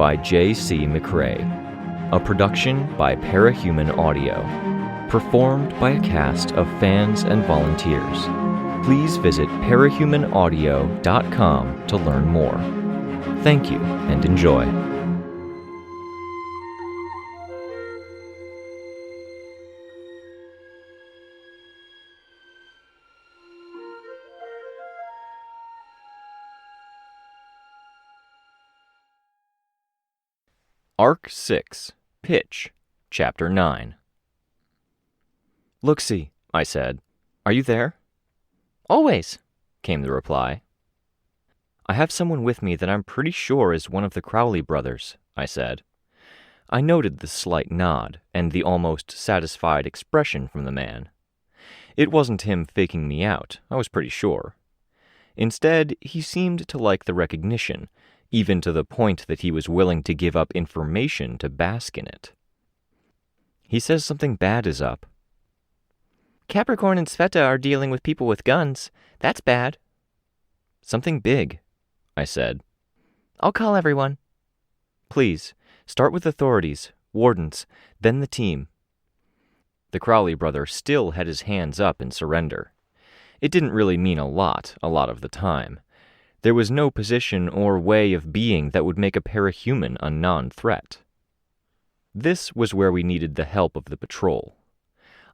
by J.C. McRae. A production by Parahuman Audio. Performed by a cast of fans and volunteers. Please visit parahumanaudio.com to learn more. Thank you and enjoy. Arc 6, Pitch, Chapter 9. "Look-see," I said. "Are you there?" "Always," came the reply. "I have someone with me that I'm pretty sure is one of the Crowley brothers," I said. I noted the slight nod and the almost satisfied expression from the man. It wasn't him faking me out, I was pretty sure. Instead, he seemed to like the recognition, even to the point that he was willing to give up information to bask in it. "He says something bad is up." "Capricorn and Sveta are dealing with people with guns. That's bad." "Something big," I said. "I'll call everyone." "Please, start with authorities, wardens, then the team." The Crowley brother still had his hands up in surrender. It didn't really mean a lot of the time. There was no position or way of being that would make a parahuman a non-threat. This was where we needed the help of the patrol.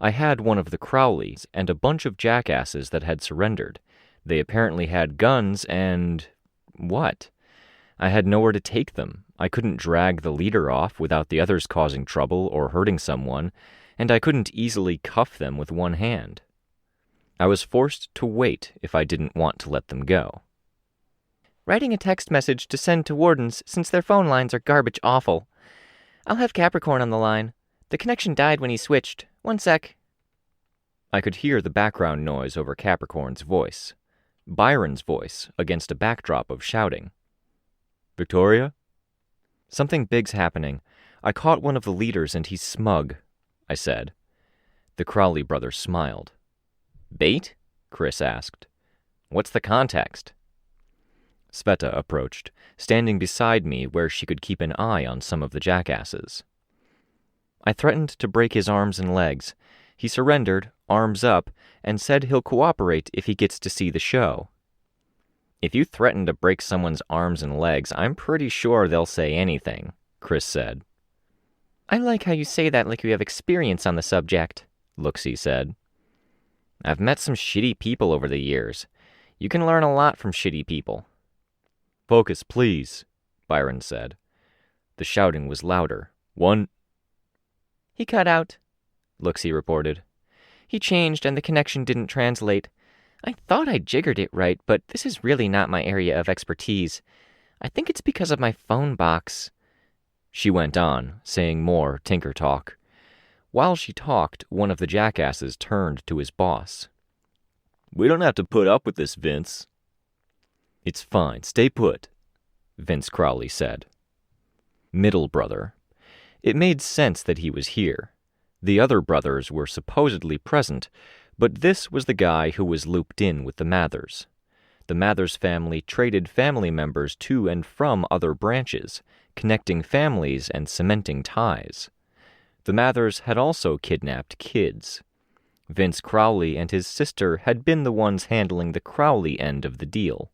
I had one of the Crowleys and a bunch of jackasses that had surrendered. They apparently had guns and... what? I had nowhere to take them. I couldn't drag the leader off without the others causing trouble or hurting someone, and I couldn't easily cuff them with one hand. I was forced to wait if I didn't want to let them go. "Writing a text message to send to wardens since their phone lines are garbage awful. I'll have Capricorn on the line. The connection died when he switched. 1 sec." I could hear the background noise over Capricorn's voice. Byron's voice against a backdrop of shouting. "Victoria?" "Something big's happening. I caught one of the leaders and he's smug," I said. The Crowley brother smiled. "Bait?" Chris asked. "What's the context?" Sveta approached, standing beside me where she could keep an eye on some of the jackasses. "I threatened to break his arms and legs. He surrendered, arms up, and said he'll cooperate if he gets to see the show." "If you threaten to break someone's arms and legs, I'm pretty sure they'll say anything," Chris said. "I like how you say that like you have experience on the subject," Look-see said. "I've met some shitty people over the years. You can learn a lot from shitty people." "Focus, please," Byron said. The shouting was louder. "One..." "He cut out," Look-see reported. "He changed and the connection didn't translate. I thought I jiggered it right, but this is really not my area of expertise. I think it's because of my phone box." She went on, saying more tinker talk. While she talked, one of the jackasses turned to his boss. "We don't have to put up with this, Vince." "It's fine, stay put," Vince Crowley said. Middle brother. It made sense that he was here. The other brothers were supposedly present, but this was the guy who was looped in with the Mathers. The Mathers family traded family members to and from other branches, connecting families and cementing ties. The Mathers had also kidnapped kids. Vince Crowley and his sister had been the ones handling the Crowley end of the deal.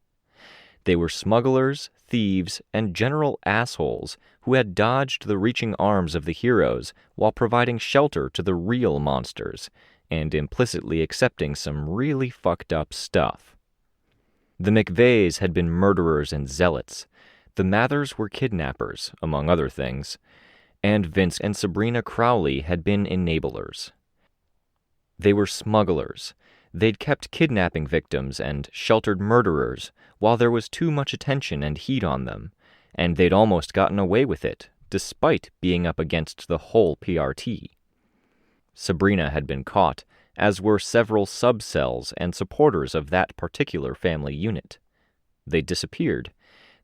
They were smugglers, thieves, and general assholes who had dodged the reaching arms of the heroes while providing shelter to the real monsters, and implicitly accepting some really fucked up stuff. The McVeys had been murderers and zealots. The Mathers were kidnappers, among other things, and Vince and Sabrina Crowley had been enablers. They were smugglers. They'd kept kidnapping victims and sheltered murderers while there was too much attention and heat on them, and they'd almost gotten away with it, despite being up against the whole PRT. Sabrina had been caught, as were several subcells and supporters of that particular family unit. They'd disappeared.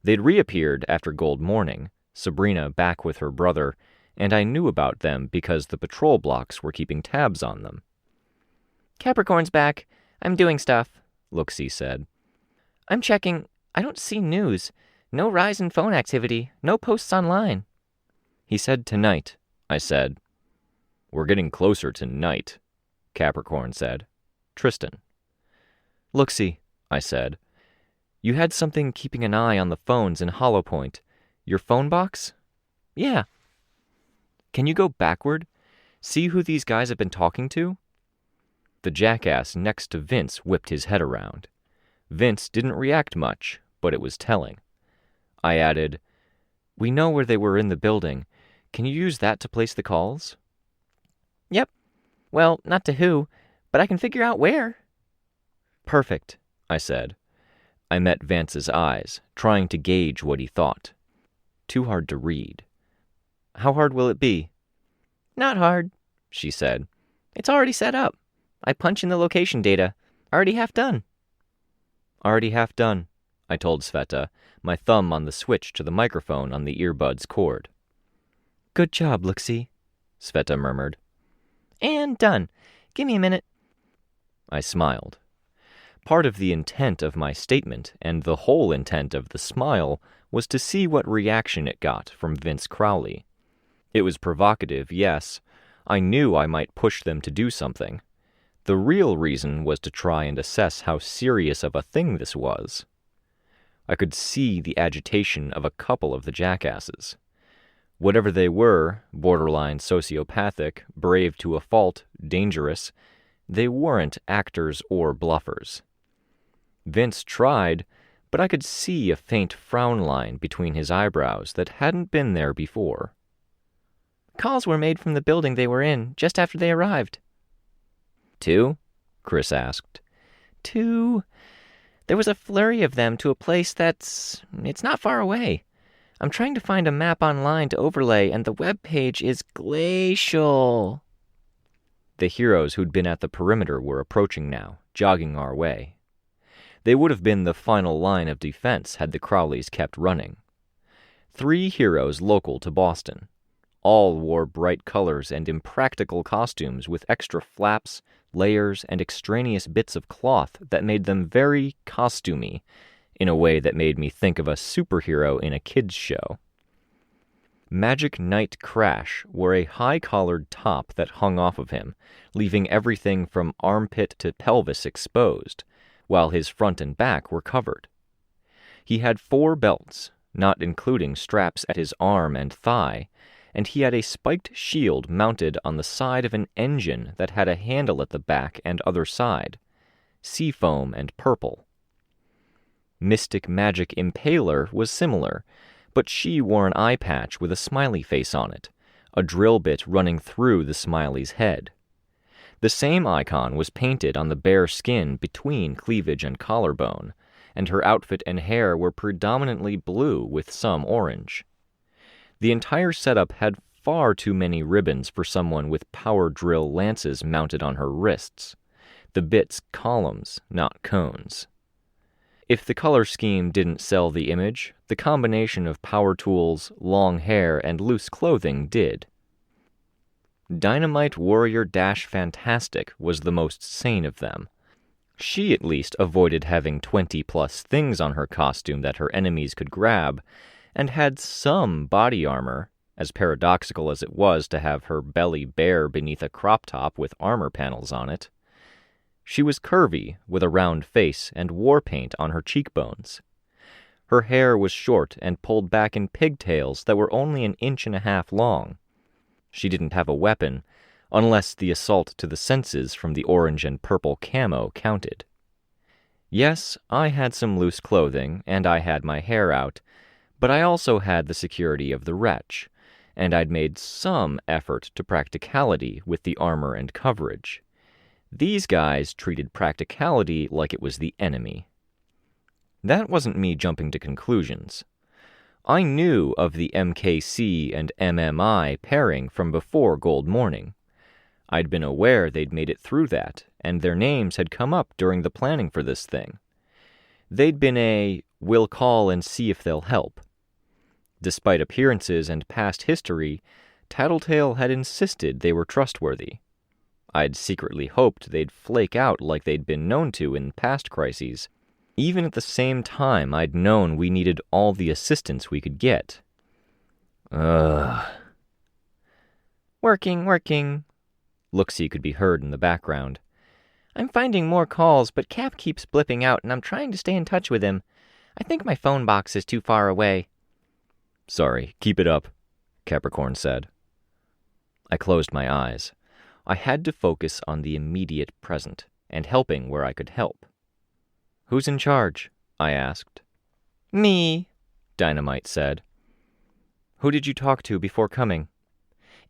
They'd reappeared after Gold Morning, Sabrina back with her brother, and I knew about them because the patrol blocks were keeping tabs on them. "Capricorn's back. I'm doing stuff," Look-see said. "I'm checking. I don't see news. No rise in phone activity, no posts online. He said tonight, I said. We're getting closer to night, Capricorn said. Tristan. Look-see, I said. You had something keeping an eye on the phones in Hollow Point. Your phone box? Yeah. Can you go backward? See who these guys have been talking to? The jackass next to Vince whipped his head around. Vince didn't react much, but it was telling. I added, We know where they were in the building. Can you use that to place the calls? Yep. Well, not to who, but I can figure out where. Perfect, I said. I met Vance's eyes, trying to gauge what he thought. Too hard to read. How hard will it be? Not hard, she said. It's already set up. I punch in the location data. Already half done. Already half done, I told Sveta, my thumb on the switch to the microphone on the earbud's cord. Good job, Lixie, Sveta murmured. And done. Give me a minute. I smiled. Part of the intent of my statement, and the whole intent of the smile, was to see what reaction it got from Vince Crowley. It was provocative, yes. I knew I might push them to do something. The real reason was to try and assess how serious of a thing this was. I could see the agitation of a couple of the jackasses. Whatever they were, borderline sociopathic, brave to a fault, dangerous, they weren't actors or bluffers. Vince tried, but I could see a faint frown line between his eyebrows that hadn't been there before. Calls were made from the building they were in just after they arrived. 2? Chris asked. 2. There was a flurry of them to a place it's not far away. I'm trying to find a map online to overlay, and the web page is glacial. The heroes who'd been at the perimeter were approaching now, jogging our way. They would have been the final line of defense had the Crowleys kept running. 3 heroes local to Boston. All wore bright colors and impractical costumes with extra flaps, layers, and extraneous bits of cloth that made them very costumey, in a way that made me think of a superhero in a kids' show. Magic Knight Crash wore a high-collared top that hung off of him, leaving everything from armpit to pelvis exposed, while his front and back were covered. He had 4 belts, not including straps at his arm and thigh, and he had a spiked shield mounted on the side of an engine that had a handle at the back and other side, seafoam and purple. Mystic Magic Impaler was similar, but she wore an eye patch with a smiley face on it, a drill bit running through the smiley's head. The same icon was painted on the bare skin between cleavage and collarbone, and her outfit and hair were predominantly blue with some orange. The entire setup had far too many ribbons for someone with power drill lances mounted on her wrists, the bits columns, not cones. If the color scheme didn't sell the image, the combination of power tools, long hair, and loose clothing did. Dynamite Warrior Dash Fantastic was the most sane of them. She at least avoided having 20+ things on her costume that her enemies could grab, and had some body armor, as paradoxical as it was to have her belly bare beneath a crop top with armor panels on it. She was curvy, with a round face and war paint on her cheekbones. Her hair was short and pulled back in pigtails that were only 1.5 inches long. She didn't have a weapon, unless the assault to the senses from the orange and purple camo counted. Yes, I had some loose clothing, and I had my hair out, but I also had the security of the wretch, and I'd made some effort to practicality with the armor and coverage. These guys treated practicality like it was the enemy. That wasn't me jumping to conclusions. I knew of the MKC and MMI pairing from before Gold Morning. I'd been aware they'd made it through that, and their names had come up during the planning for this thing. They'd been a, we'll call and see if they'll help. Despite appearances and past history, Tattletale had insisted they were trustworthy. I'd secretly hoped they'd flake out like they'd been known to in past crises, Even at the same time, I'd known we needed all the assistance we could get. Ugh. Working. Looksy could be heard in the background. I'm finding more calls, but Cap keeps blipping out, and I'm trying to stay in touch with him. I think my phone box is too far away. Sorry, keep it up, Capricorn said. I closed my eyes. I had to focus on the immediate present, and helping where I could help. Who's in charge? I asked. Me, Dynamite said. Who did you talk to before coming?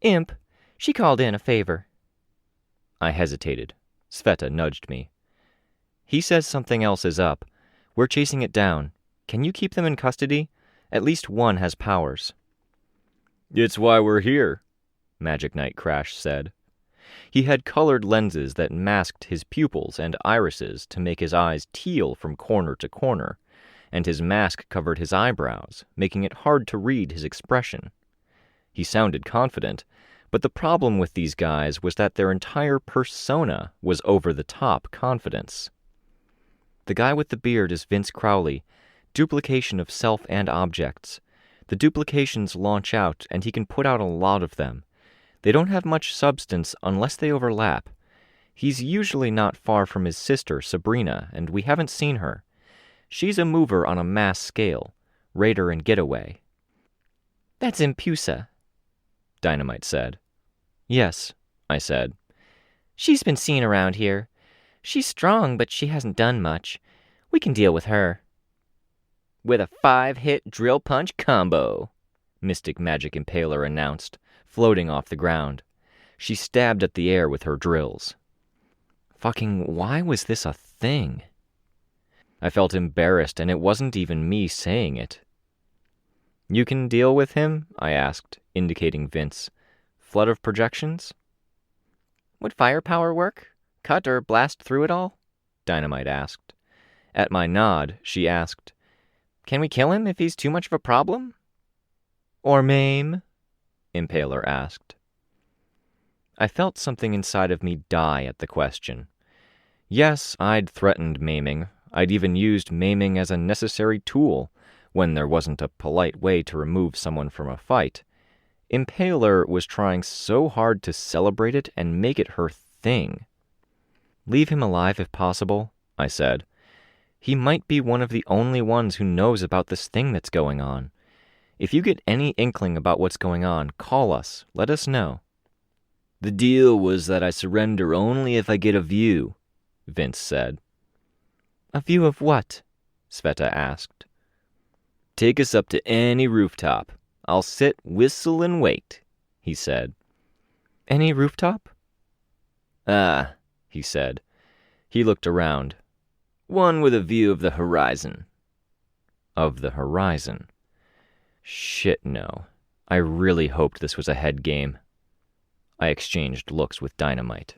Imp. She called in a favor. I hesitated. Sveta nudged me. He says something else is up. We're chasing it down. Can you keep them in custody? At least one has powers. It's why we're here, Magic Knight Crash said. He had colored lenses that masked his pupils and irises to make his eyes teal from corner to corner, and his mask covered his eyebrows, making it hard to read his expression. He sounded confident, but the problem with these guys was that their entire persona was over-the-top confidence. The guy with the beard is Vince Crowley, duplication of self and objects. The duplications launch out, and he can put out a lot of them. They don't have much substance unless they overlap. He's usually not far from his sister, Sabrina, and we haven't seen her. She's a mover on a mass scale, raider and getaway. That's Impusa, Dynamite said. Yes, I said. She's been seen around here. She's strong, but she hasn't done much. We can deal with her. With a 5-hit drill punch combo, Mystic Magic Impaler announced, floating off the ground. She stabbed at the air with her drills. Fucking why was this a thing? I felt embarrassed, and it wasn't even me saying it. You can deal with him? I asked, indicating Vince. Flood of projections? Would firepower work? Cut or blast through it all? Dynamite asked. At my nod, she asked, Can we kill him if he's too much of a problem? Or maim? Impaler asked. I felt something inside of me die at the question. Yes, I'd threatened maiming. I'd even used maiming as a necessary tool when there wasn't a polite way to remove someone from a fight. Impaler was trying so hard to celebrate it and make it her thing. Leave him alive if possible, I said. He might be one of the only ones who knows about this thing that's going on. If you get any inkling about what's going on, call us. Let us know. The deal was that I surrender only if I get a view, Vince said. A view of what? Sveta asked. Take us up to any rooftop. I'll sit, whistle, and wait, he said. Any rooftop? Ah, he said. He looked around. One with a view of the horizon. Of the horizon. Shit, no. I really hoped this was a head game. I exchanged looks with Dynamite.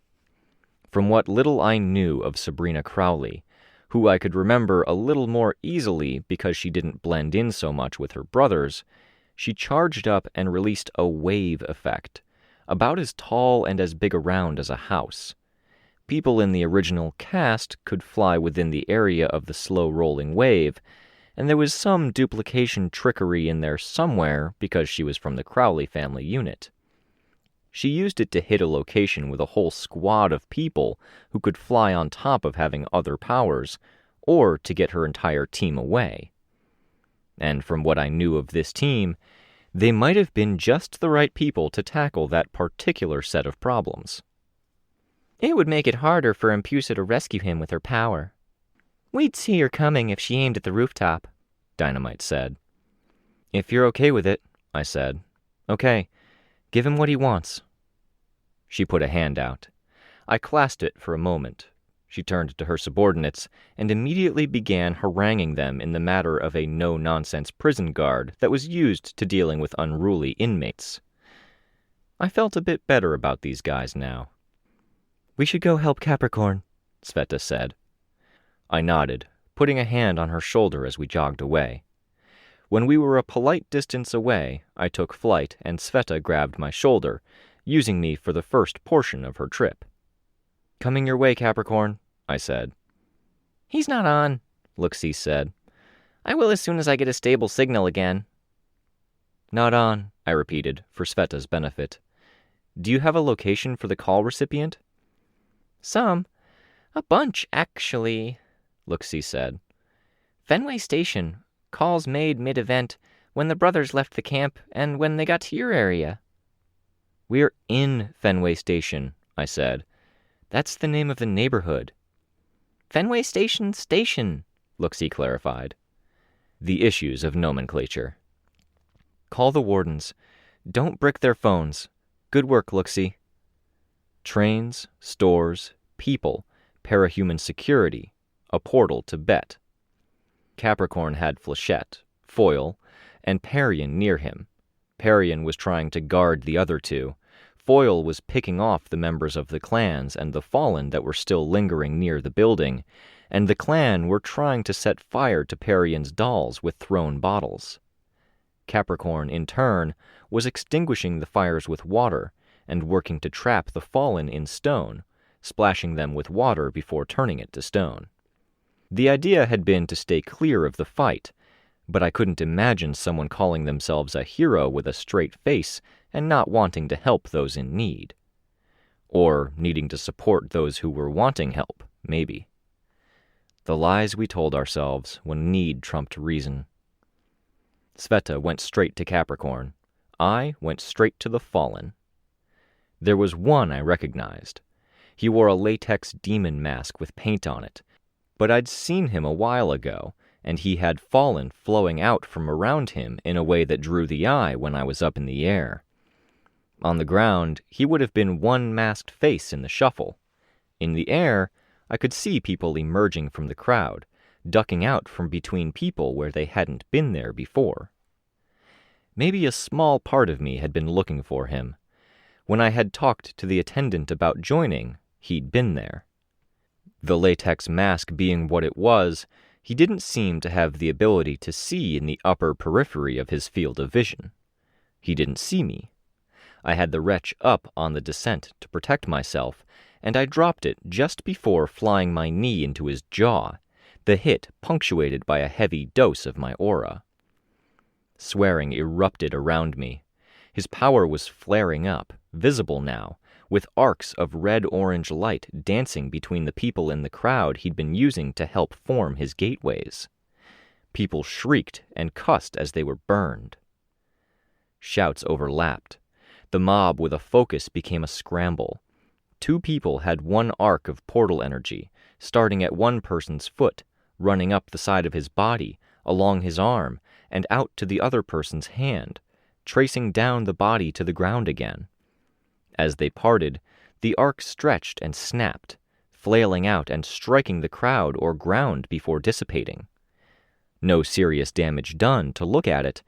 From what little I knew of Sabrina Crowley, who I could remember a little more easily because she didn't blend in so much with her brothers, she charged up and released a wave effect, about as tall and as big around as a house. People in the original cast could fly within the area of the slow-rolling wave, and there was some duplication trickery in there somewhere because she was from the Crowley family unit. She used it to hit a location with a whole squad of people who could fly on top of having other powers, or to get her entire team away. And from what I knew of this team, they might have been just the right people to tackle that particular set of problems. It would make it harder for Impusa to rescue him with her power. We'd see her coming if she aimed at the rooftop, Dynamite said. If you're okay with it, I said. Okay, give him what he wants. She put a hand out. I clasped it for a moment. She turned to her subordinates and immediately began haranguing them in the matter of a no-nonsense prison guard that was used to dealing with unruly inmates. I felt a bit better about these guys now. We should go help Capricorn, Sveta said. I nodded, putting a hand on her shoulder as we jogged away. When we were a polite distance away, I took flight and Sveta grabbed my shoulder, using me for the first portion of her trip. Coming your way, Capricorn, I said. He's not on, Looksee said. I will as soon as I get a stable signal again. Not on, I repeated, for Sveta's benefit. Do you have a location for the call recipient? Some. A bunch, actually, Looksee said. Fenway Station. Calls made mid-event, when the brothers left the camp, and when they got to your area. We're in Fenway Station, I said. That's the name of the neighborhood. Fenway Station, Looksee clarified. The issues of nomenclature. Call the wardens. Don't brick their phones. Good work, Looksee. Trains, stores, people, parahuman security, a portal to Bet. Capricorn had Flechette, Foil, and Parian near him. Parian was trying to guard the other two. Foil was picking off the members of the clans and the fallen that were still lingering near the building, and the clan were trying to set fire to Parian's dolls with thrown bottles. Capricorn, in turn, was extinguishing the fires with water and working to trap the fallen in stone, splashing them with water before turning it to stone. The idea had been to stay clear of the fight, but I couldn't imagine someone calling themselves a hero with a straight face and not wanting to help those in need. Or needing to support those who were wanting help, maybe. The lies we told ourselves when need trumped reason. Sveta went straight to Capricorn. I went straight to the fallen. There was one I recognized. He wore a latex demon mask with paint on it, but I'd seen him a while ago, and he had fallen flowing out from around him in a way that drew the eye when I was up in the air. On the ground, he would have been one masked face in the shuffle. In the air, I could see people emerging from the crowd, ducking out from between people where they hadn't been there before. Maybe a small part of me had been looking for him. When I had talked to the attendant about joining, he'd been there. The latex mask being what it was, he didn't seem to have the ability to see in the upper periphery of his field of vision. He didn't see me. I had the wretch up on the descent to protect myself, and I dropped it just before flying my knee into his jaw, the hit punctuated by a heavy dose of my aura. Swearing erupted around me. His power was flaring up, visible now, with arcs of red-orange light dancing between the people in the crowd he'd been using to help form his gateways. People shrieked and cussed as they were burned. Shouts overlapped. The mob with a focus became a scramble. Two people had one arc of portal energy, starting at one person's foot, running up the side of his body, along his arm, and out to the other person's hand, tracing down the body to the ground again. As they parted, the arc stretched and snapped, flailing out and striking the crowd or ground before dissipating. No serious damage done to look at it,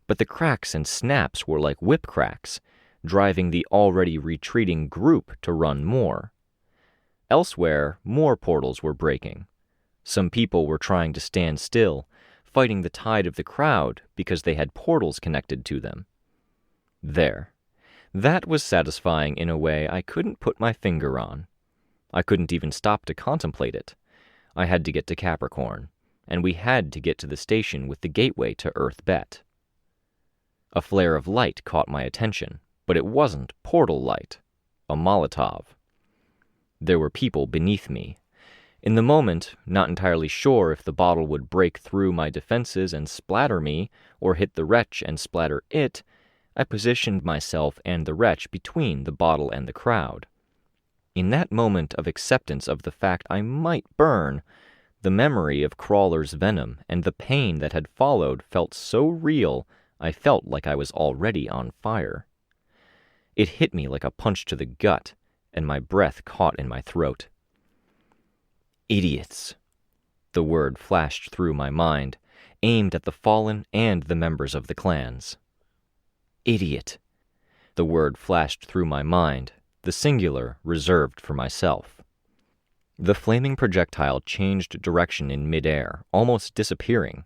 but the cracks and snaps were like whip cracks, driving the already retreating group to run more. Elsewhere, more portals were breaking. Some people were trying to stand still, fighting the tide of the crowd because they had portals connected to them. There. That was satisfying in a way I couldn't put my finger on. I couldn't even stop to contemplate it. I had to get to Capricorn, and we had to get to the station with the gateway to Earth Bet. A flare of light caught my attention, but it wasn't portal light, a Molotov. There were people beneath me. In the moment, not entirely sure if the bottle would break through my defenses and splatter me, or hit the wretch and splatter it, I positioned myself and the wretch between the bottle and the crowd. In that moment of acceptance of the fact I might burn, the memory of Crawler's venom and the pain that had followed felt so real I felt like I was already on fire. It hit me like a punch to the gut, and my breath caught in my throat. Idiots. The word flashed through my mind, aimed at the fallen and the members of the clans. Idiot. The word flashed through my mind, the singular reserved for myself. The flaming projectile changed direction in midair, almost disappearing.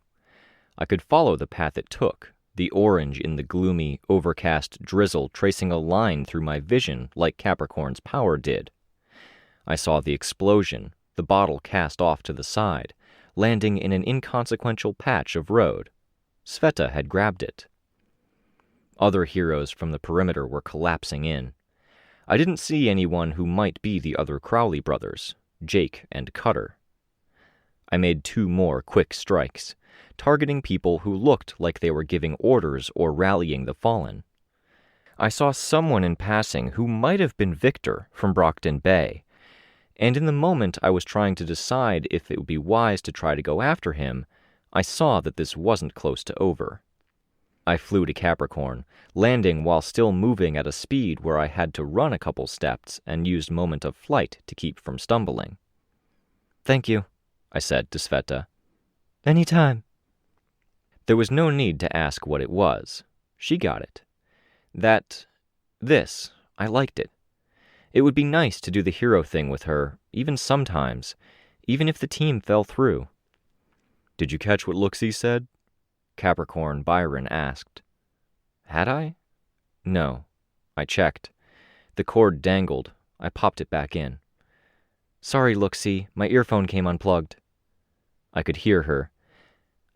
I could follow the path it took, the orange in the gloomy, overcast drizzle tracing a line through my vision like Capricorn's power did. I saw the explosion, the bottle cast off to the side, landing in an inconsequential patch of road. Sveta had grabbed it. Other heroes from the perimeter were collapsing in. I didn't see anyone who might be the other Crowley brothers, Jake and Cutter. I made 2 more quick strikes, targeting people who looked like they were giving orders or rallying the fallen. I saw someone in passing who might have been Victor from Brockton Bay, and in the moment I was trying to decide if it would be wise to try to go after him, I saw that this wasn't close to over. I flew to Capricorn, landing while still moving at a speed where I had to run a couple steps and used moment of flight to keep from stumbling. "Thank you," I said to Sveta. "Any time." There was no need to ask what it was. She got it. I liked it. It would be nice to do the hero thing with her, even sometimes, even if the team fell through. "Did you catch what Looksee said?" Capricorn Byron asked. Had I? No. I checked. The cord dangled. I popped it back in. "Sorry, Looksee, my earphone came unplugged." I could hear her.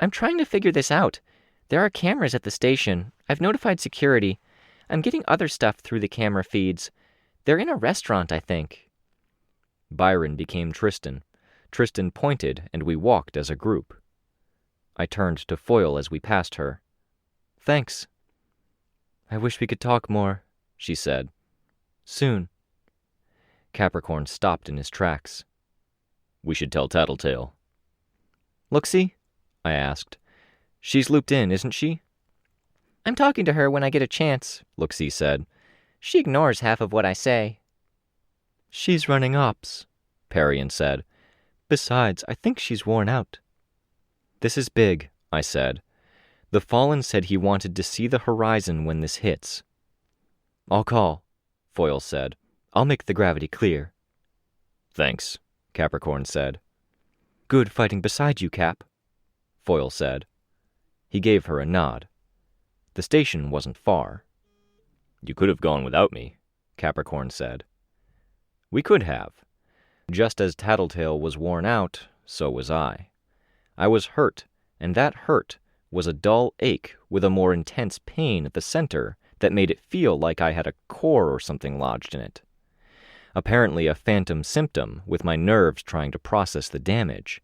"I'm trying to figure this out. There are cameras at the station. I've notified security. I'm getting other stuff through the camera feeds. They're in a restaurant, I think." Byron became Tristan. Tristan pointed, and we walked as a group. I turned to Foyle as we passed her. "Thanks." "I wish we could talk more," she said. "Soon." Capricorn stopped in his tracks. "We should tell Tattletale." "Looksee?" I asked. "She's looped in, isn't she?" "I'm talking to her when I get a chance," Looksee said. "She ignores half of what I say." "She's running ops," Parian said. "Besides, I think she's worn out." "This is big," I said. "The Fallen said he wanted to see the horizon when this hits." "I'll call," Foyle said. "I'll make the gravity clear." "Thanks," Capricorn said. "Good fighting beside you, Cap," Foyle said. He gave her a nod. The station wasn't far. "You could have gone without me," Capricorn said. We could have. Just as Tattletale was worn out, so was I. I was hurt, and that hurt was a dull ache with a more intense pain at the center that made it feel like I had a core or something lodged in it. Apparently a phantom symptom with my nerves trying to process the damage.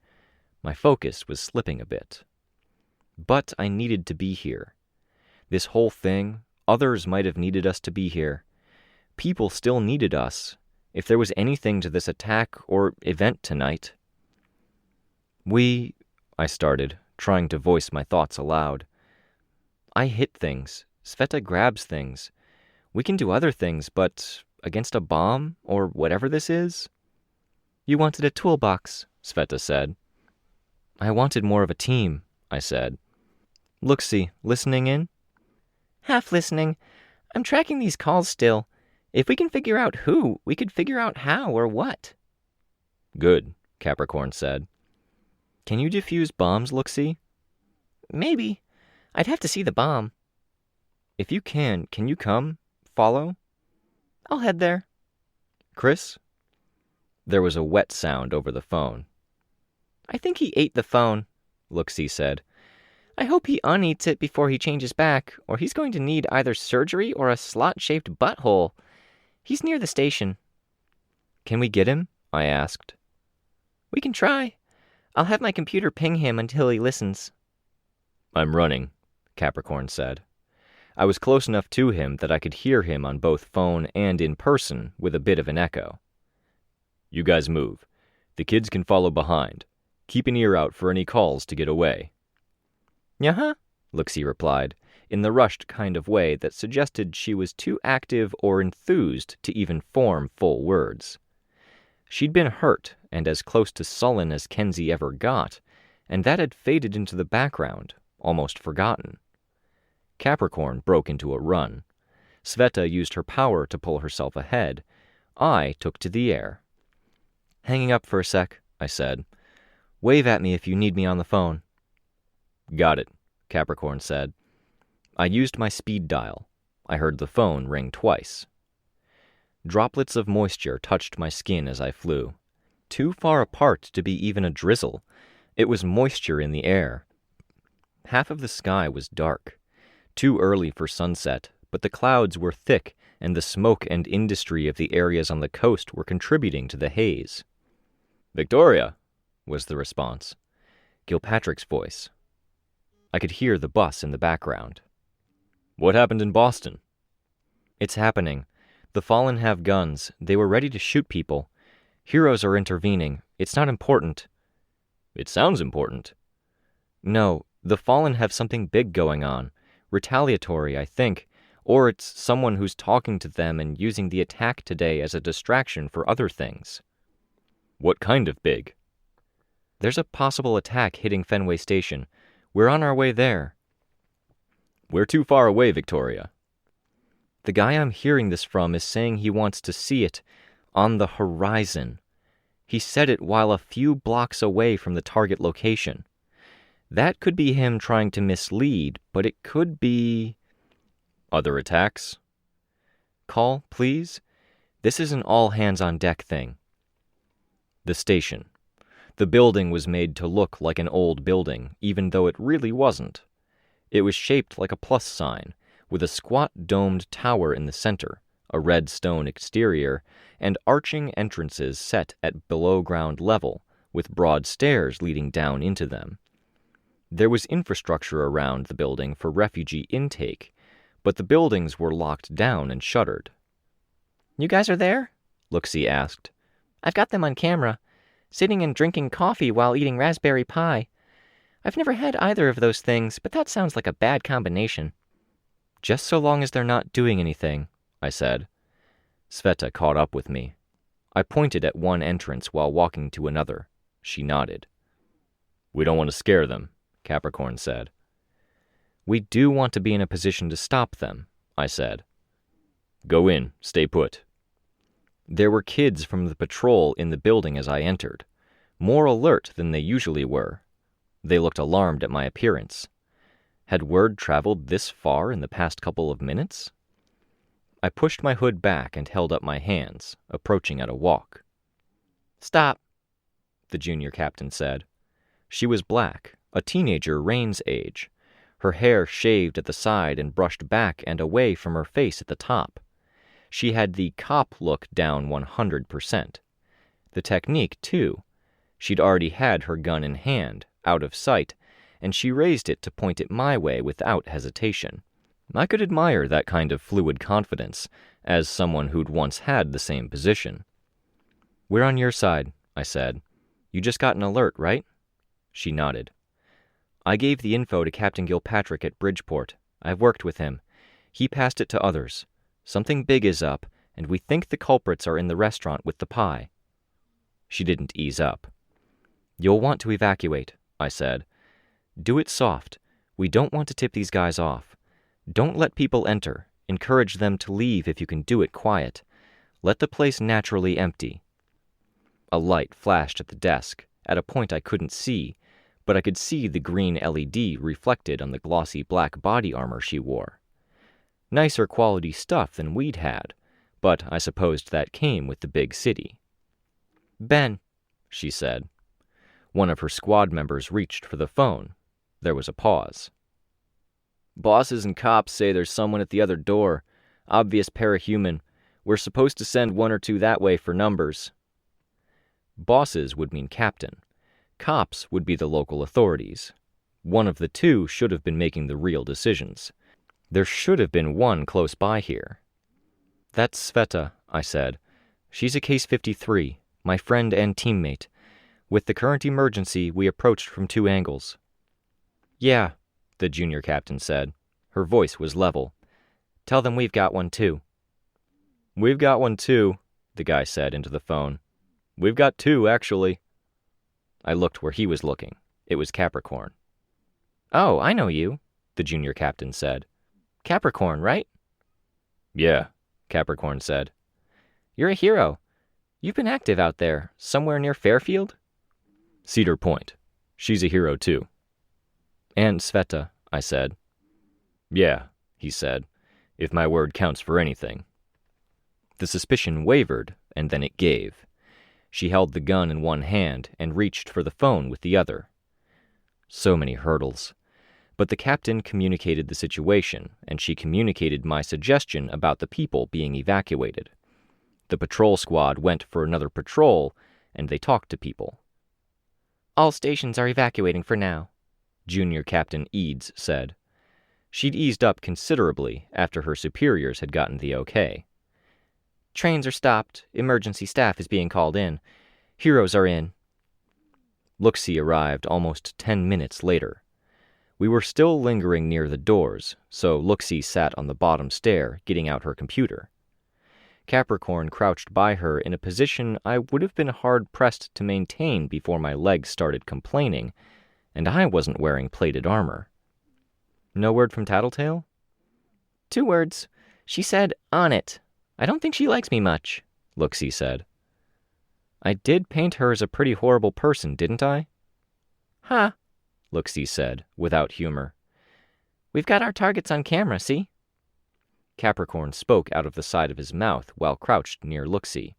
My focus was slipping a bit. But I needed to be here. This whole thing, others might have needed us to be here. People still needed us, if there was anything to this attack or event tonight. I started, trying to voice my thoughts aloud. I hit things. Sveta grabs things. We can do other things, but against a bomb, or whatever this is? "You wanted a toolbox," Sveta said. "I wanted more of a team," I said. "Looksee, listening in?" "Half listening. I'm tracking these calls still. If we can figure out who, we could figure out how or what." "Good," Capricorn said. "Can you defuse bombs, Looksee?" "Maybe. I'd have to see the bomb." "If you can you come? Follow?" "I'll head there." "Chris?" There was a wet sound over the phone. "I think he ate the phone," Looksee said. "I hope he uneats it before he changes back, or he's going to need either surgery or a slot-shaped butthole. He's near the station." "Can we get him?" I asked. "We can try. I'll have my computer ping him until he listens." "I'm running," Capricorn said. I was close enough to him that I could hear him on both phone and in person with a bit of an echo. "You guys move. The kids can follow behind. Keep an ear out for any calls to get away." "Uh-huh," Looksee replied, in the rushed kind of way that suggested she was too active or enthused to even form full words. She'd been hurt and as close to sullen as Kenzie ever got, and that had faded into the background, almost forgotten. Capricorn broke into a run. Sveta used her power to pull herself ahead. I took to the air. "Hanging up for a sec," I said. "Wave at me if you need me on the phone." "Got it," Capricorn said. I used my speed dial. I heard the phone ring twice. Droplets of moisture touched my skin as I flew. Too far apart to be even a drizzle, It was moisture in the air. Half of the sky was dark. Too early for sunset, but the clouds were thick and the smoke and industry of the areas on the coast were contributing to the haze. "Victoria," was the response. Gilpatrick's voice. I could hear the bus in the background. "What happened in Boston?" "It's happening. The Fallen have guns. They were ready to shoot people. Heroes are intervening. It's not important." "It sounds important." "No, the Fallen have something big going on. Retaliatory, I think. Or it's someone who's talking to them and using the attack today as a distraction for other things." "What kind of big?" "There's a possible attack hitting Fenway Station. We're on our way there." "We're too far away, Victoria." "The guy I'm hearing this from is saying he wants to see it on the horizon. He said it while a few blocks away from the target location. That could be him trying to mislead, but it could be..." "Other attacks?" "Call, please. This is an all-hands-on-deck thing." The station. The building was made to look like an old building, even though it really wasn't. It was shaped like a plus sign, with a squat domed tower in the center, a red stone exterior, and arching entrances set at below-ground level, with broad stairs leading down into them. There was infrastructure around the building for refugee intake, but the buildings were locked down and shuttered. "You guys are there?" Luxie asked. "I've got them on camera, sitting and drinking coffee while eating raspberry pie. I've never had either of those things, but that sounds like a bad combination." "Just so long as they're not doing anything," I said. Sveta caught up with me. I pointed at one entrance while walking to another. She nodded. "We don't want to scare them," Capricorn said. "We do want to be in a position to stop them," I said. "Go in, stay put." There were kids from the patrol in the building as I entered, more alert than they usually were. They looked alarmed at my appearance. Had word traveled this far in the past couple of minutes? I pushed my hood back and held up my hands, approaching at a walk. "Stop," the junior captain said. She was black, a teenager Rein's age, her hair shaved at the side and brushed back and away from her face at the top. She had the cop look down 100%. The technique, too. She'd already had her gun in hand, out of sight, and she raised it to point it my way without hesitation. I could admire that kind of fluid confidence, as someone who'd once had the same position. "We're on your side," I said. "You just got an alert, right?" She nodded. "I gave the info to Captain Gilpatrick at Bridgeport. I've worked with him. He passed it to others. Something big is up, and we think the culprits are in the restaurant with the pie." She didn't ease up. "You'll want to evacuate," I said. "Do it soft. We don't want to tip these guys off. Don't let people enter. Encourage them to leave if you can do it quiet. Let the place naturally empty." A light flashed at the desk, at a point I couldn't see, but I could see the green LED reflected on the glossy black body armor she wore. Nicer quality stuff than we'd had, but I supposed that came with the big city. "Ben," she said. One of her squad members reached for the phone. There was a pause. "Bosses and cops say there's someone at the other door. Obvious parahuman. We're supposed to send one or two that way for numbers." Bosses would mean captain. Cops would be the local authorities. One of the two should have been making the real decisions. There should have been one close by here. "That's Sveta," I said. "She's a Case 53, my friend and teammate. With the current emergency, we approached from 2 angles." "Yeah," the junior captain said. Her voice was level. "Tell them we've got one too." "We've got one too," the guy said into the phone. "We've got 2, actually." I looked where he was looking. It was Capricorn. "Oh, I know you," the junior captain said. "Capricorn, right?" "Yeah," Capricorn said. "You're a hero. You've been active out there, somewhere near Fairfield?" "Cedar Point. She's a hero, too." "And Sveta," I said. "Yeah," he said, "if my word counts for anything." The suspicion wavered, and then it gave. She held the gun in one hand and reached for the phone with the other, So many hurdles. But the captain communicated the situation, and she communicated my suggestion about the people being evacuated. The patrol squad went for another patrol, and they talked to people. All stations are evacuating for now, Junior Captain Eads said. She'd eased up considerably after her superiors had gotten the okay. Trains are stopped. Emergency staff is being called in. Heroes are in. Looksee arrived almost 10 minutes later. We were still lingering near the doors, so Looksee sat on the bottom stair, getting out her computer. Capricorn crouched by her in a position I would have been hard-pressed to maintain before my legs started complaining, and I wasn't wearing plated armor. No word from Tattletale? 2 words. She said, "On it. I don't think she likes me much," Looksee said. I did paint her as a pretty horrible person, didn't I? Huh, Looksee said, without humor. We've got our targets on camera, see? Capricorn spoke out of the side of his mouth while crouched near Looksee.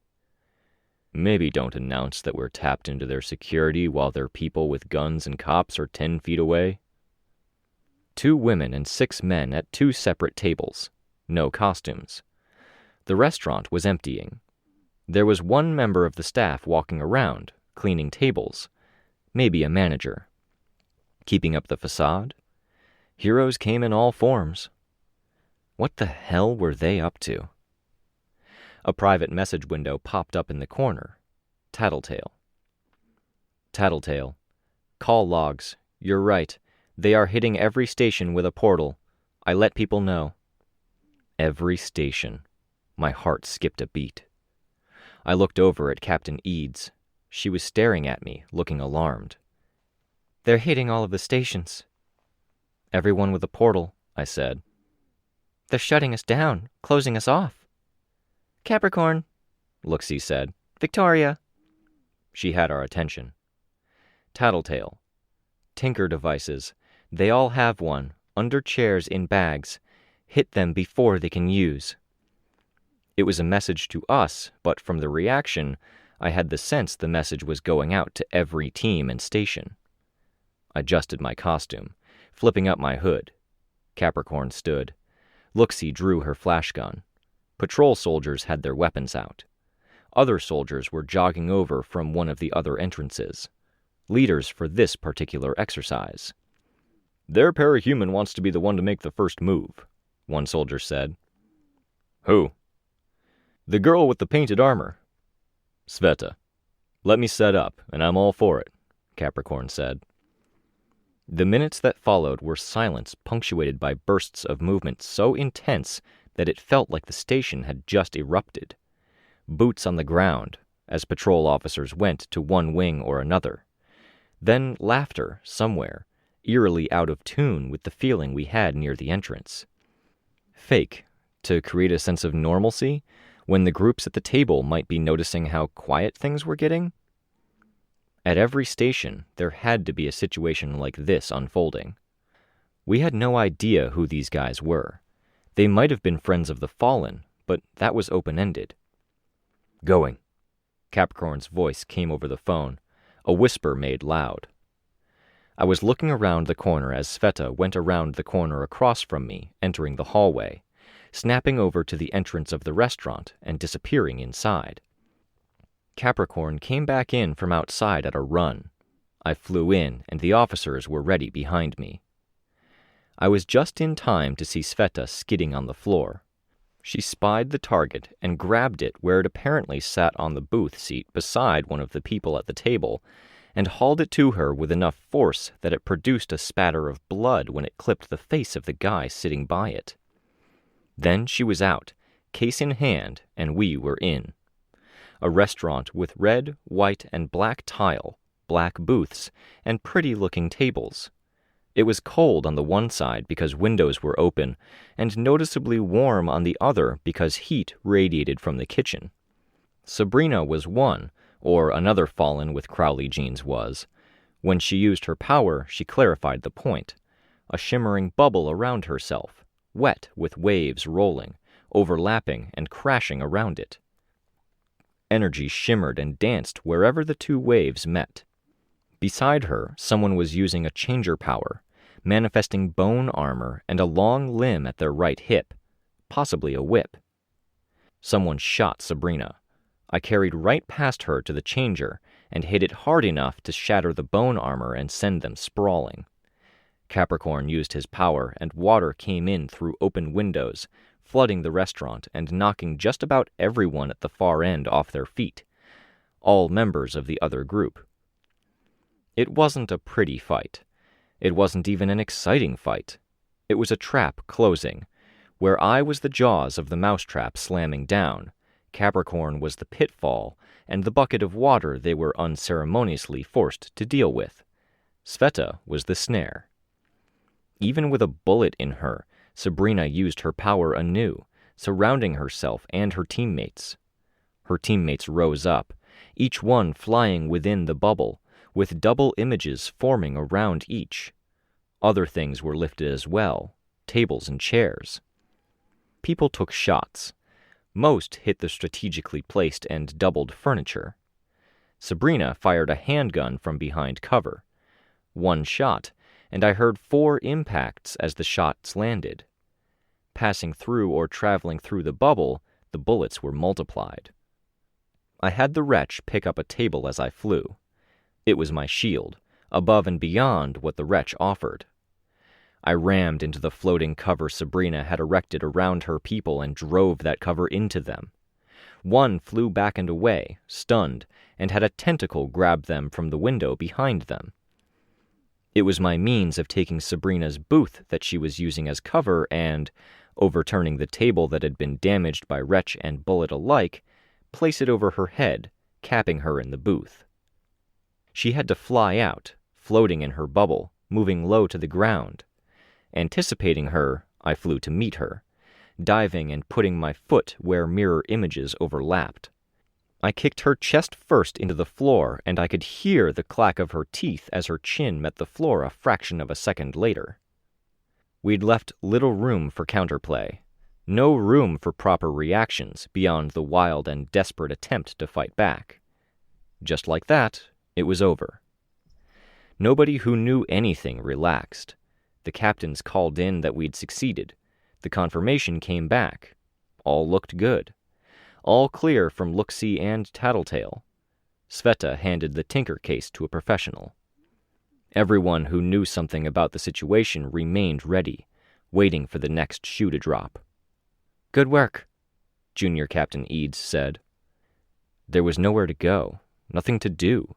Maybe don't announce that we're tapped into their security while their people with guns and cops are 10 feet away. 2 women and 6 men at 2 separate tables. No costumes. The restaurant was emptying. There was 1 member of the staff walking around, cleaning tables. Maybe a manager. Keeping up the facade? Heroes came in all forms. What the hell were they up to? A private message window popped up in the corner. Tattletale. Tattletale. Call logs. You're right. They are hitting every station with a portal. I let people know. Every station. My heart skipped a beat. I looked over at Captain Eads. She was staring at me, looking alarmed. They're hitting all of the stations. Everyone with a portal, I said. They're shutting us down, closing us off. Capricorn, Looksee said. Victoria. She had our attention. Tattletale. Tinker devices. They all have one, under chairs in bags. Hit them before they can use. It was a message to us, but from the reaction, I had the sense the message was going out to every team and station. I adjusted my costume, flipping up my hood. Capricorn stood. Looksee drew her flash gun. Patrol soldiers had their weapons out. Other soldiers were jogging over from one of the other entrances. Leaders for this particular exercise. Their parahuman wants to be the one to make the first move, one soldier said. Who? The girl with the painted armor. Sveta. Let me set up, and I'm all for it, Capricorn said. The minutes that followed were silence punctuated by bursts of movement so intense that it felt like the station had just erupted. Boots on the ground, as patrol officers went to one wing or another. Then laughter somewhere, eerily out of tune with the feeling we had near the entrance. Fake, to create a sense of normalcy, when the groups at the table might be noticing how quiet things were getting? At every station, there had to be a situation like this unfolding. We had no idea who these guys were. They might have been friends of the Fallen, but that was open-ended. Going. Capricorn's voice came over the phone, a whisper made loud. I was looking around the corner as Sveta went around the corner across from me, entering the hallway, snapping over to the entrance of the restaurant and disappearing inside. Capricorn came back in from outside at a run. I flew in, and the officers were ready behind me. I was just in time to see Sveta skidding on the floor. She spied the target and grabbed it where it apparently sat on the booth seat beside one of the people at the table, and hauled it to her with enough force that it produced a spatter of blood when it clipped the face of the guy sitting by it. Then she was out, case in hand, and we were in. A restaurant with red, white, and black tile, black booths, and pretty-looking tables. It was cold on the one side because windows were open, and noticeably warm on the other because heat radiated from the kitchen. Sabrina was one, or another Fallen with Crowley genes was. When she used her power, she clarified the point. A shimmering bubble around herself, wet with waves rolling, overlapping and crashing around it. Energy shimmered and danced wherever the two waves met. Beside her, someone was using a changer power, manifesting bone armor and a long limb at their right hip, possibly a whip. Someone shot Sabrina. I carried right past her to the changer and hit it hard enough to shatter the bone armor and send them sprawling. Capricorn used his power, and water came in through open windows, flooding the restaurant and knocking just about everyone at the far end off their feet, all members of the other group. It wasn't a pretty fight. It wasn't even an exciting fight. It was a trap closing, where I was the jaws of the mousetrap slamming down, Capricorn was the pitfall, and the bucket of water they were unceremoniously forced to deal with. Sveta was the snare. Even with a bullet in her, Sabrina used her power anew, surrounding herself and her teammates. Her teammates rose up, each one flying within the bubble, with double images forming around each. Other things were lifted as well, tables and chairs. People took shots. Most hit the strategically placed and doubled furniture. Sabrina fired a handgun from behind cover. One shot, and I heard 4 impacts as the shots landed. Passing through or traveling through the bubble, the bullets were multiplied. I had the wretch pick up a table as I flew. It was my shield, above and beyond what the wretch offered. I rammed into the floating cover Sabrina had erected around her people and drove that cover into them. One flew back and away, stunned, and had a tentacle grab them from the window behind them. It was my means of taking Sabrina's booth that she was using as cover and, overturning the table that had been damaged by wretch and bullet alike, place it over her head, capping her in the booth. She had to fly out, floating in her bubble, moving low to the ground. Anticipating her, I flew to meet her, diving and putting my foot where mirror images overlapped. I kicked her chest first into the floor, and I could hear the clack of her teeth as her chin met the floor a fraction of a second later. We'd left little room for counterplay, no room for proper reactions beyond the wild and desperate attempt to fight back. Just like that, it was over. Nobody who knew anything relaxed. The captains called in that we'd succeeded. The confirmation came back. All looked good. All clear from look-see and tattletale. Sveta handed the tinker case to a professional. Everyone who knew something about the situation remained ready, waiting for the next shoe to drop. "Good work," Junior Captain Eads said. There was nowhere to go, nothing to do.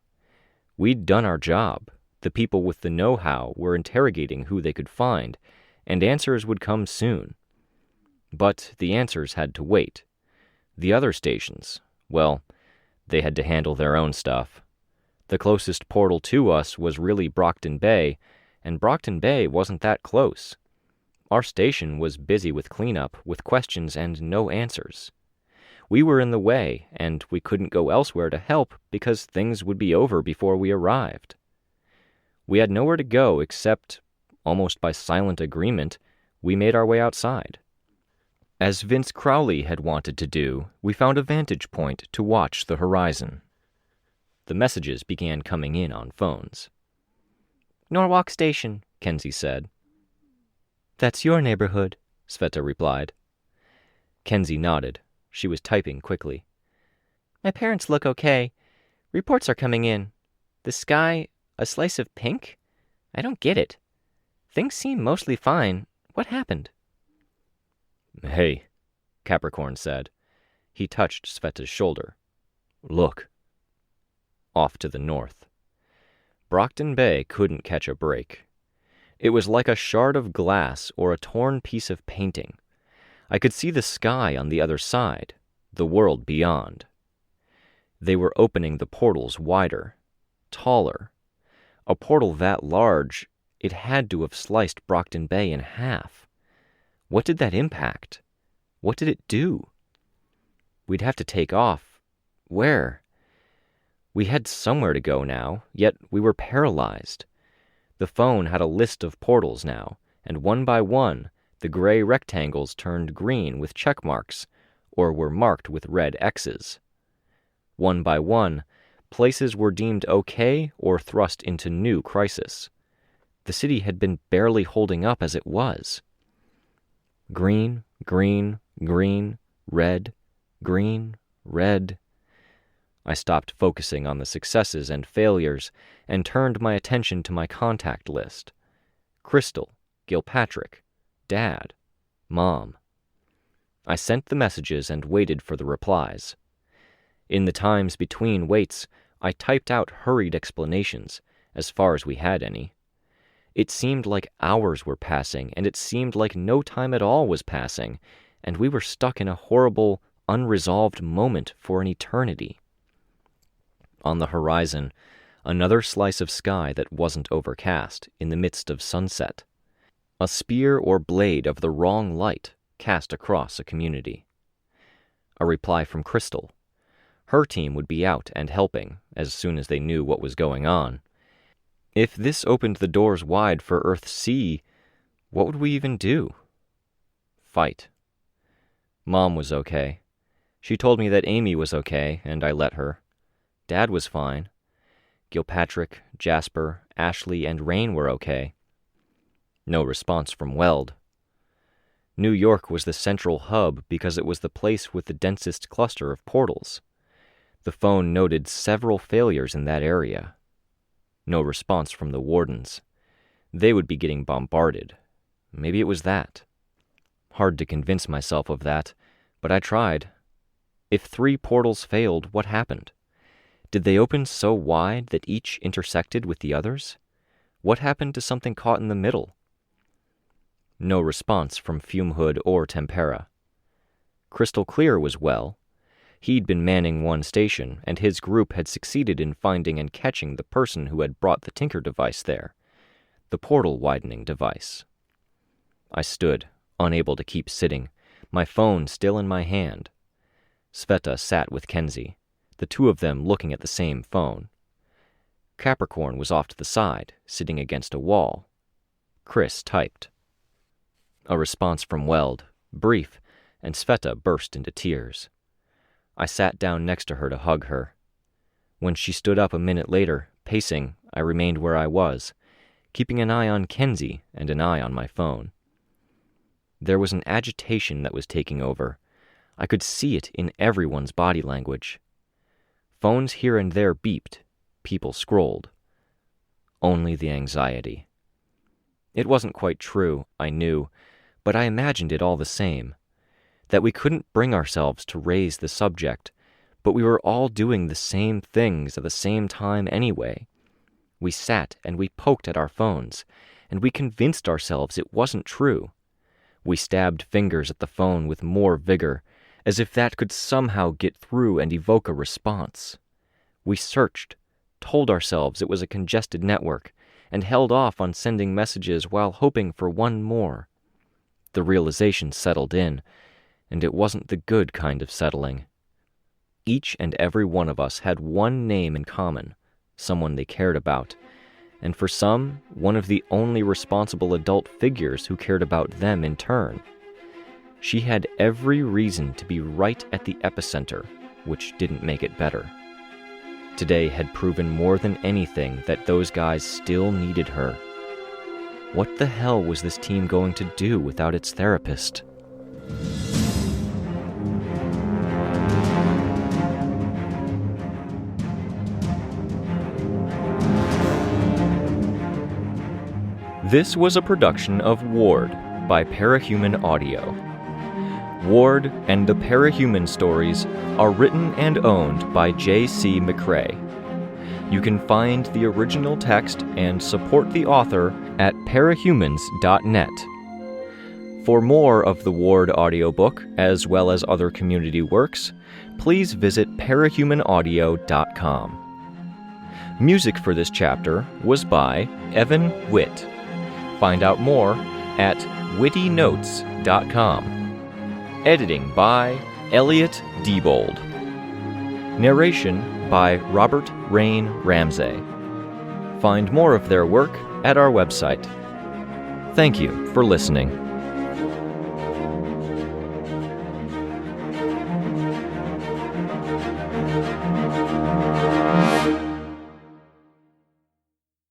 We'd done our job. The people with the know-how were interrogating who they could find, and answers would come soon. But the answers had to wait. The other stations, well, they had to handle their own stuff. The closest portal to us was really Brockton Bay, and Brockton Bay wasn't that close. Our station was busy with cleanup, with questions and no answers. We were in the way, and we couldn't go elsewhere to help because things would be over before we arrived. We had nowhere to go except, almost by silent agreement, we made our way outside. As Vince Crowley had wanted to do, we found a vantage point to watch the horizon. The messages began coming in on phones. "Norwalk Station," Kenzie said. "That's your neighborhood," Sveta replied. Kenzie nodded. She was typing quickly. "My parents look okay. Reports are coming in. The sky, a slice of pink? I don't get it. Things seem mostly fine. What happened?" "Hey," Capricorn said. He touched Sveta's shoulder. "Look." Off to the north. Brockton Bay couldn't catch a break. It was like a shard of glass or a torn piece of painting. I could see the sky on the other side, the world beyond. They were opening the portals wider, taller. A portal that large, it had to have sliced Brockton Bay in half. What did that impact? What did it do? We'd have to take off. Where? We had somewhere to go now, yet we were paralyzed. The phone had a list of portals now, and one by one, the gray rectangles turned green with check marks, or were marked with red X's. One by one, Places were deemed okay or thrust into new crisis. The city had been barely holding up as it was. Green, green, green, red, green, red. I stopped focusing on the successes and failures and turned my attention to my contact list. Crystal, Gilpatrick, Dad, Mom. I sent the messages and waited for the replies. In the times between waits, I typed out hurried explanations, as far as we had any. It seemed like hours were passing, and it seemed like no time at all was passing, and we were stuck in a horrible, unresolved moment for an eternity. On the horizon, another slice of sky that wasn't overcast in the midst of sunset. A spear or blade of the wrong light cast across a community. A reply from Crystal. Her team would be out and helping as soon as they knew what was going on. If this opened the doors wide for Earth-C, what would we even do? Fight. Mom was okay. She told me that Amy was okay, and I let her. Dad was fine. Gilpatrick, Jasper, Ashley, and Rein were okay. No response from Weld. New York was the central hub because it was the place with the densest cluster of portals. The phone noted several failures in that area. No response from the wardens. They would be getting bombarded. Maybe it was that. Hard to convince myself of that, but I tried. If 3 portals failed, what happened? Did they open so wide that each intersected with the others? What happened to something caught in the middle? No response from Fumehood or Tempera. Crystal Clear was well. He'd been manning one station, and his group had succeeded in finding and catching the person who had brought the Tinker device there, the portal-widening device. I stood, unable to keep sitting, my phone still in my hand. Sveta sat with Kenzie, the two of them looking at the same phone. Capricorn was off to the side, sitting against a wall. Chris typed. A response from Weld, brief, and Sveta burst into tears. I sat down next to her to hug her. When she stood up a minute later, pacing, I remained where I was, keeping an eye on Kenzie and an eye on my phone. There was an agitation that was taking over. I could see it in everyone's body language. Phones here and there beeped. People scrolled. Only the anxiety. It wasn't quite true, I knew, but I imagined it all the same. That we couldn't bring ourselves to raise the subject, but we were all doing the same things at the same time anyway. We sat and we poked at our phones, and we convinced ourselves it wasn't true. We stabbed fingers at the phone with more vigor, as if that could somehow get through and evoke a response. We searched, told ourselves it was a congested network, and held off on sending messages while hoping for one more. The realization settled in, and it wasn't the good kind of settling. Each and every one of us had one name in common, someone they cared about, and for some, one of the only responsible adult figures who cared about them in turn. She had every reason to be right at the epicenter, which didn't make it better. Today had proven more than anything that those guys still needed her. What the hell was this team going to do without its therapist? This was a production of Ward by Parahuman Audio. Ward and the Parahuman stories are written and owned by J.C. McCrae. You can find the original text and support the author at parahumans.net. For more of the Ward audiobook, as well as other community works, please visit parahumanaudio.com. Music for this chapter was by Evan Witt. Find out more at wittynotes.com. Editing by Elliot Diebold. Narration by Robert Rein Ramsay. Find more of their work at our website. Thank you for listening.